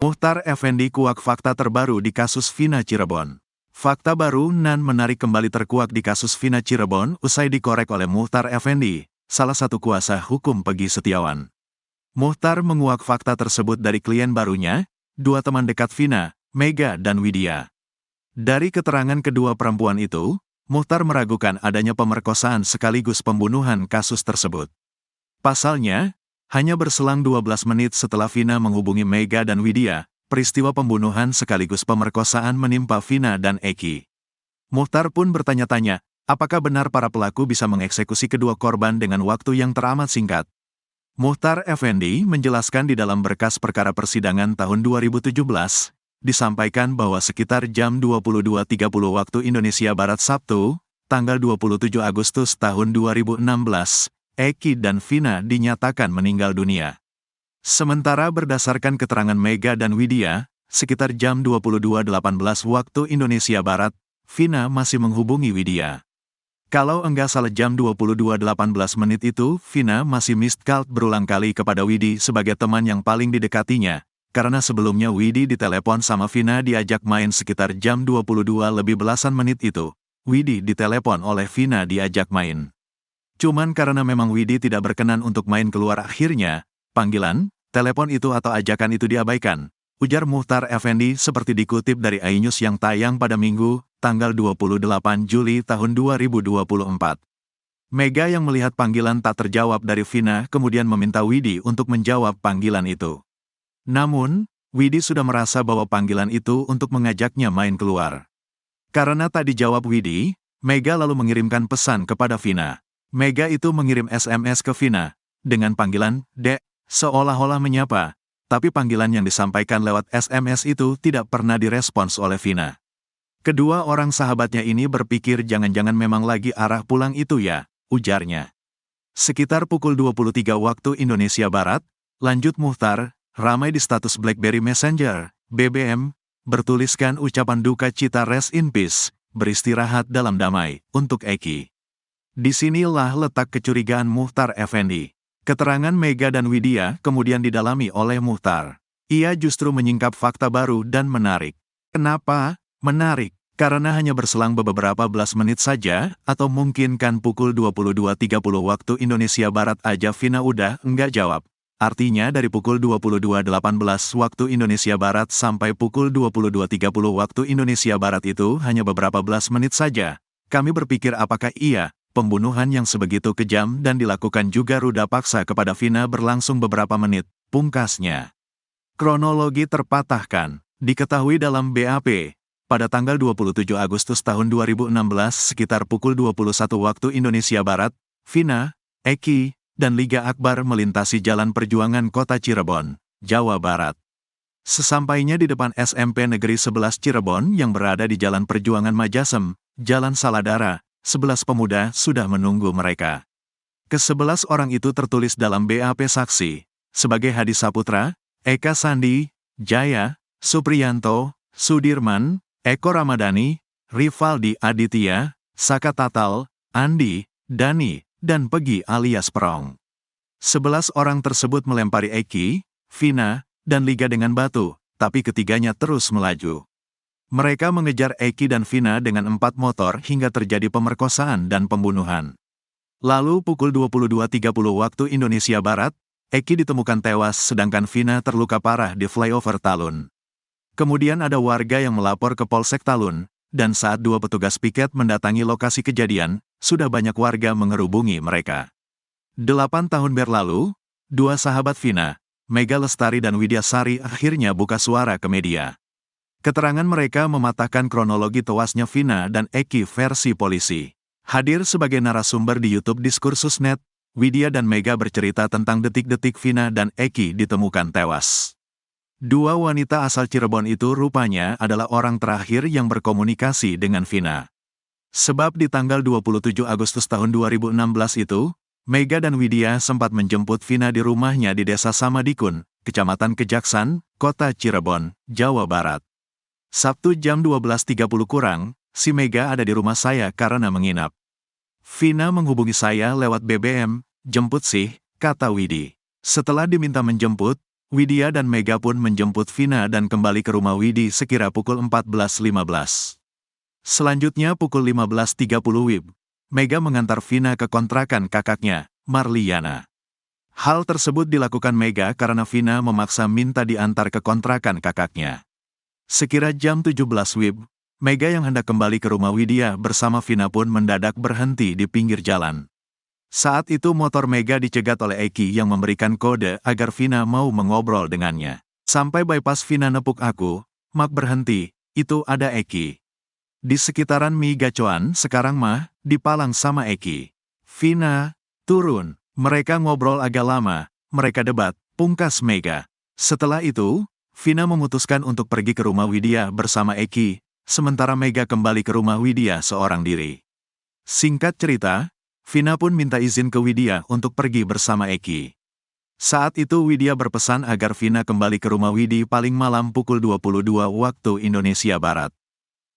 Muchtar Effendi kuak fakta terbaru di kasus Vina Cirebon. Fakta baru nan menarik kembali terkuak di kasus Vina Cirebon usai dikorek oleh Muchtar Effendi, salah satu kuasa hukum Peggy Setiawan. Muchtar menguak fakta tersebut dari klien barunya, dua teman dekat Vina, Mega dan Widya. Dari keterangan kedua perempuan itu, Muchtar meragukan adanya pemerkosaan sekaligus pembunuhan kasus tersebut. Pasalnya, hanya berselang 12 menit setelah Vina menghubungi Mega dan Widya, peristiwa pembunuhan sekaligus pemerkosaan menimpa Vina dan Eki. Muchtar pun bertanya-tanya, apakah benar para pelaku bisa mengeksekusi kedua korban dengan waktu yang teramat singkat? Muchtar Effendi menjelaskan di dalam berkas perkara persidangan tahun 2017, disampaikan bahwa sekitar jam 22.30 waktu Indonesia Barat Sabtu, tanggal 27 Agustus tahun 2016, Eki dan Vina dinyatakan meninggal dunia. Sementara berdasarkan keterangan Mega dan Widya, sekitar jam 22.18 waktu Indonesia Barat, Vina masih menghubungi Widya. Kalau enggak salah jam 22.18 menit itu, Vina masih missed call berulang kali kepada Widya sebagai teman yang paling didekatinya, karena sebelumnya Widya ditelepon sama Vina diajak main sekitar jam 22 lebih belasan menit itu. Widya ditelepon oleh Vina diajak main. Cuman karena memang Widya tidak berkenan untuk main keluar akhirnya, panggilan, telepon itu atau ajakan itu diabaikan, ujar Muchtar Effendi seperti dikutip dari iNews yang tayang pada Minggu, tanggal 28 Juli tahun 2024. Mega yang melihat panggilan tak terjawab dari Vina kemudian meminta Widya untuk menjawab panggilan itu. Namun, Widya sudah merasa bahwa panggilan itu untuk mengajaknya main keluar. Karena tak dijawab Widya, Mega lalu mengirimkan pesan kepada Vina. Mega itu mengirim SMS ke Vina, dengan panggilan, "Dek," seolah-olah menyapa, tapi panggilan yang disampaikan lewat SMS itu tidak pernah direspons oleh Vina. Kedua orang sahabatnya ini berpikir jangan-jangan memang lagi arah pulang itu ya, ujarnya. Sekitar pukul 23 waktu Indonesia Barat, lanjut Muchtar, ramai di status BlackBerry Messenger, BBM, bertuliskan ucapan duka cita rest in peace, beristirahat dalam damai, untuk Eki. Disinilah letak kecurigaan Muchtar Effendi. Keterangan Mega dan Widya kemudian didalami oleh Muchtar. Ia justru menyingkap fakta baru dan menarik. Kenapa? Menarik. Karena hanya berselang beberapa belas menit saja, atau mungkin kan pukul 22.30 waktu Indonesia Barat aja Vina udah enggak jawab. Artinya dari pukul 22.18 waktu Indonesia Barat sampai pukul 22.30 waktu Indonesia Barat itu hanya beberapa belas menit saja. Kami berpikir apakah pembunuhan yang sebegitu kejam dan dilakukan juga ruda paksa kepada Vina berlangsung beberapa menit, pungkasnya. Kronologi terpatahkan, diketahui dalam BAP, pada tanggal 27 Agustus tahun 2016 sekitar pukul 21 waktu Indonesia Barat, Vina, Eki, dan Liga Akbar melintasi Jalan Perjuangan Kota Cirebon, Jawa Barat. Sesampainya di depan SMP Negeri 11 Cirebon yang berada di Jalan Perjuangan Majasem, Jalan Saladara, 11 pemuda sudah menunggu mereka. Ke-11 orang itu tertulis dalam BAP saksi, sebagai Hadi Saputra, Eka Sandi, Jaya, Supriyanto, Sudirman, Eko Ramadhani, Rivaldi Aditya, Saka Tatal, Andi, Dani, dan Peggy alias Perong. 11 orang tersebut melempari Eki, Vina, dan Liga dengan batu, tapi ketiganya terus melaju. Mereka mengejar Eki dan Vina dengan 4 motor hingga terjadi pemerkosaan dan pembunuhan. Lalu pukul 22.30 waktu Indonesia Barat, Eki ditemukan tewas sedangkan Vina terluka parah di flyover Talun. Kemudian ada warga yang melapor ke Polsek Talun, dan saat 2 petugas piket mendatangi lokasi kejadian, sudah banyak warga mengerubungi mereka. 8 tahun berlalu, 2 sahabat Vina, Mega Lestari dan Widya Sari akhirnya buka suara ke media. Keterangan mereka mematahkan kronologi tewasnya Vina dan Eki versi polisi. Hadir sebagai narasumber di YouTube Diskursus.net, Widya dan Mega bercerita tentang detik-detik Vina dan Eki ditemukan tewas. 2 wanita asal Cirebon itu rupanya adalah orang terakhir yang berkomunikasi dengan Vina. Sebab di tanggal 27 Agustus tahun 2016 itu, Mega dan Widya sempat menjemput Vina di rumahnya di Desa Samadikun, Kecamatan Kejaksan, Kota Cirebon, Jawa Barat. Sabtu jam 12.30 kurang, si Mega ada di rumah saya karena menginap. Vina menghubungi saya lewat BBM, jemput sih, kata Widya. Setelah diminta menjemput, Widya dan Mega pun menjemput Vina dan kembali ke rumah Widi sekira pukul 14.15. Selanjutnya pukul 15.30 WIB, Mega mengantar Vina ke kontrakan kakaknya, Marliana. Hal tersebut dilakukan Mega karena Vina memaksa minta diantar ke kontrakan kakaknya. Sekira jam 17 WIB, Mega yang hendak kembali ke rumah Widya bersama Vina pun mendadak berhenti di pinggir jalan. Saat itu motor Mega dicegat oleh Eki yang memberikan kode agar Vina mau mengobrol dengannya. Sampai bypass Vina nepuk aku, Mak berhenti, itu ada Eki. Di sekitaran Mi Gacoan sekarang mah, dipalang sama Eki. Vina, turun. Mereka ngobrol agak lama, mereka debat, pungkas Mega. Setelah itu, Vina memutuskan untuk pergi ke rumah Widya bersama Eki, sementara Mega kembali ke rumah Widya seorang diri. Singkat cerita, Vina pun minta izin ke Widya untuk pergi bersama Eki. Saat itu Widya berpesan agar Vina kembali ke rumah Widi paling malam pukul 22 waktu Indonesia Barat.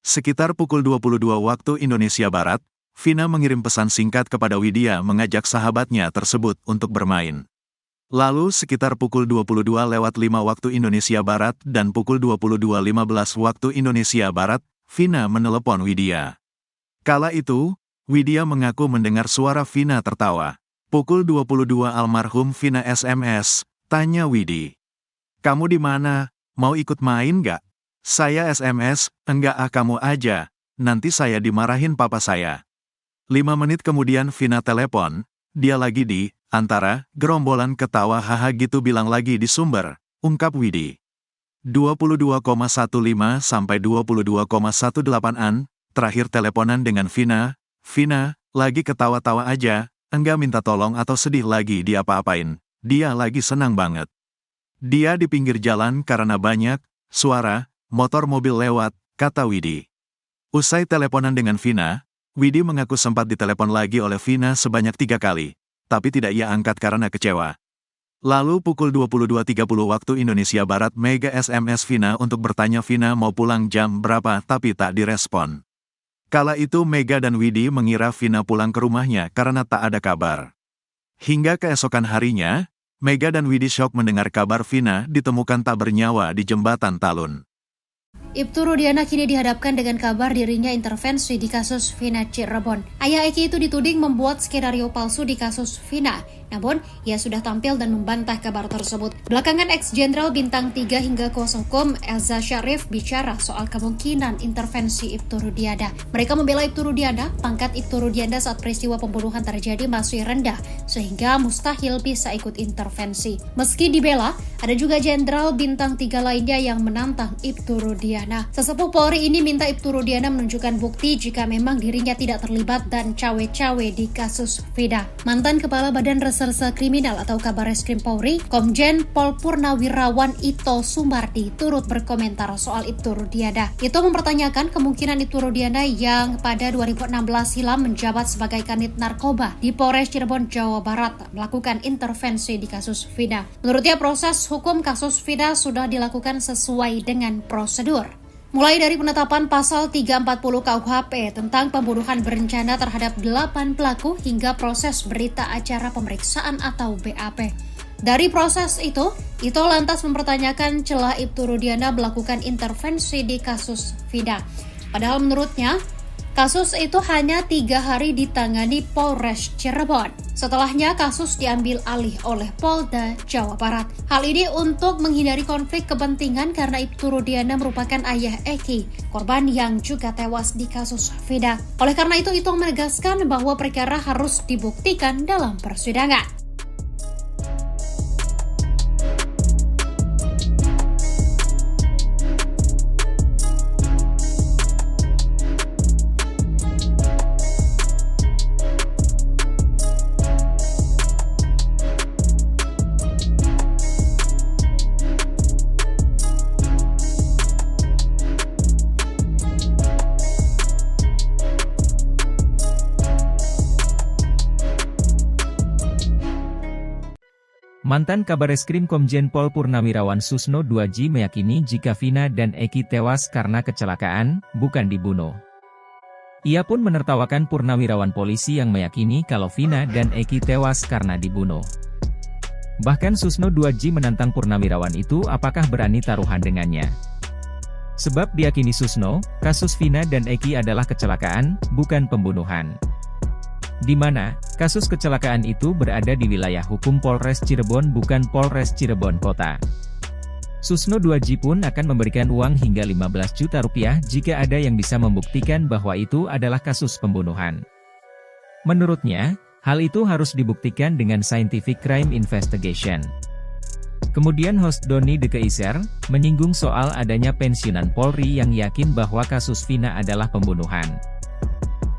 Sekitar pukul 22 waktu Indonesia Barat, Vina mengirim pesan singkat kepada Widya mengajak sahabatnya tersebut untuk bermain. Lalu sekitar pukul 22:05 waktu Indonesia Barat dan pukul 22:15 waktu Indonesia Barat, Vina menelepon Widya. Kala itu, Widya mengaku mendengar suara Vina tertawa. Pukul 22 almarhum Vina SMS, tanya Widi. Kamu di mana? Mau ikut main nggak? Saya SMS, enggak kamu aja, nanti saya dimarahin papa saya. 5 menit kemudian Vina telepon, dia lagi di, antara, gerombolan ketawa haha gitu bilang lagi di sumber, ungkap Widi. 22,15 sampai 22,18an, terakhir teleponan dengan Vina, lagi ketawa-tawa aja, enggak minta tolong atau sedih lagi dia apa-apain, dia lagi senang banget. Dia di pinggir jalan karena banyak suara motor mobil lewat, kata Widi. Usai teleponan dengan Vina, Widi mengaku sempat ditelepon lagi oleh Vina sebanyak 3 kali, tapi tidak ia angkat karena kecewa. Lalu pukul 22.30 waktu Indonesia Barat Mega SMS Vina untuk bertanya Vina mau pulang jam berapa tapi tak direspon. Kala itu Mega dan Widi mengira Vina pulang ke rumahnya karena tak ada kabar. Hingga keesokan harinya, Mega dan Widi syok mendengar kabar Vina ditemukan tak bernyawa di jembatan Talun. Ibtu Rudiana kini dihadapkan dengan kabar dirinya intervensi di kasus Vina Cirebon. Ayah Eki itu dituding membuat skenario palsu di kasus Vina. Namun, ia sudah tampil dan membantah kabar tersebut. Belakangan ex-jenderal bintang 3 hingga kuasa hukum Elza Syarif bicara soal kemungkinan intervensi Ibtu Rudiana. Mereka membela Ibtu Rudiana, pangkat Ibtu Rudiana saat peristiwa pembunuhan terjadi masih rendah, sehingga mustahil bisa ikut intervensi. Meski dibela, ada juga jenderal bintang 3 lainnya yang menantang Ibtu Rudiana. Sesepuh Polri ini minta Ibtu Rudiana menunjukkan bukti jika memang dirinya tidak terlibat dan cawe-cawe di kasus Vina. Mantan Kepala Badan Reserse Kriminal atau Kabareskrim Polri, Komjen Pol Purnawirawan Ito Sumardi turut berkomentar soal Ibtu Rudiana. Ito mempertanyakan kemungkinan Ibtu Rudiana yang pada 2016 silam menjabat sebagai kanit narkoba di Polres Cirebon, Jawa Barat melakukan intervensi di kasus Vina. Menurutnya proses hukum kasus Vina sudah dilakukan sesuai dengan prosedur. Mulai dari penetapan pasal 340 KUHP tentang pembunuhan berencana terhadap 8 pelaku hingga proses berita acara pemeriksaan atau BAP. Dari proses itu lantas mempertanyakan celah Ibtu Rudiana melakukan intervensi di kasus Vina. Padahal menurutnya, kasus itu hanya 3 hari ditangani Polres Cirebon. Setelahnya kasus diambil alih oleh Polda Jawa Barat. Hal ini untuk menghindari konflik kepentingan karena Ibtu Rudiana merupakan ayah Eki, korban yang juga tewas di kasus Vina. Oleh karena itu menegaskan bahwa perkara harus dibuktikan dalam persidangan. Mantan Kabareskrim Komjen Pol Purnawirawan Susno 2J meyakini jika Vina dan Eki tewas karena kecelakaan, bukan dibunuh. Ia pun menertawakan purnawirawan polisi yang meyakini kalau Vina dan Eki tewas karena dibunuh. Bahkan Susno 2J menantang Purnawirawan itu apakah berani taruhan dengannya. Sebab diyakini Susno, kasus Vina dan Eki adalah kecelakaan, bukan pembunuhan. Di mana, kasus kecelakaan itu berada di wilayah hukum Polres Cirebon bukan Polres Cirebon Kota. Susno 2J pun akan memberikan uang hingga 15 juta rupiah jika ada yang bisa membuktikan bahwa itu adalah kasus pembunuhan. Menurutnya, hal itu harus dibuktikan dengan scientific crime investigation. Kemudian host Doni De Keiser, menyinggung soal adanya pensiunan Polri yang yakin bahwa kasus Vina adalah pembunuhan.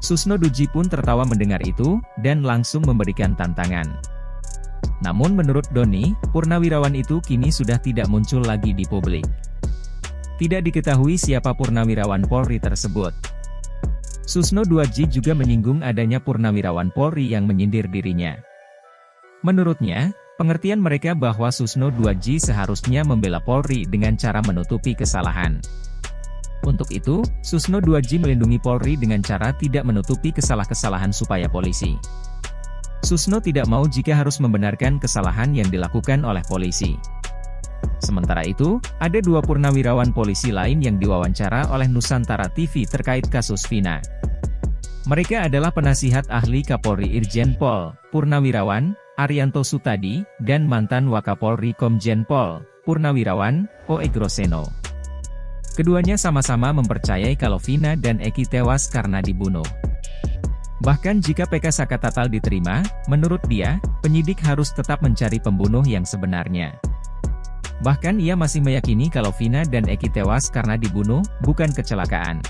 Susno 2J pun tertawa mendengar itu, dan langsung memberikan tantangan. Namun menurut Doni, Purnawirawan itu kini sudah tidak muncul lagi di publik. Tidak diketahui siapa Purnawirawan Polri tersebut. Susno 2J juga menyinggung adanya Purnawirawan Polri yang menyindir dirinya. Menurutnya, pengertian mereka bahwa Susno 2J seharusnya membela Polri dengan cara menutupi kesalahan. Untuk itu, Susno 2J melindungi Polri dengan cara tidak menutupi kesalahan supaya polisi. Susno tidak mau jika harus membenarkan kesalahan yang dilakukan oleh polisi. Sementara itu, ada 2 purnawirawan polisi lain yang diwawancara oleh Nusantara TV terkait kasus Vina. Mereka adalah penasihat ahli Kapolri Irjen Pol Purnawirawan Arianto Sutadi, dan mantan Wakapolri Komjen Pol Purnawirawan O. Egroseno. Keduanya sama-sama mempercayai kalau Vina dan Eki tewas karena dibunuh. Bahkan jika PK Sakatatal diterima, menurut dia, penyidik harus tetap mencari pembunuh yang sebenarnya. Bahkan ia masih meyakini kalau Vina dan Eki tewas karena dibunuh, bukan kecelakaan.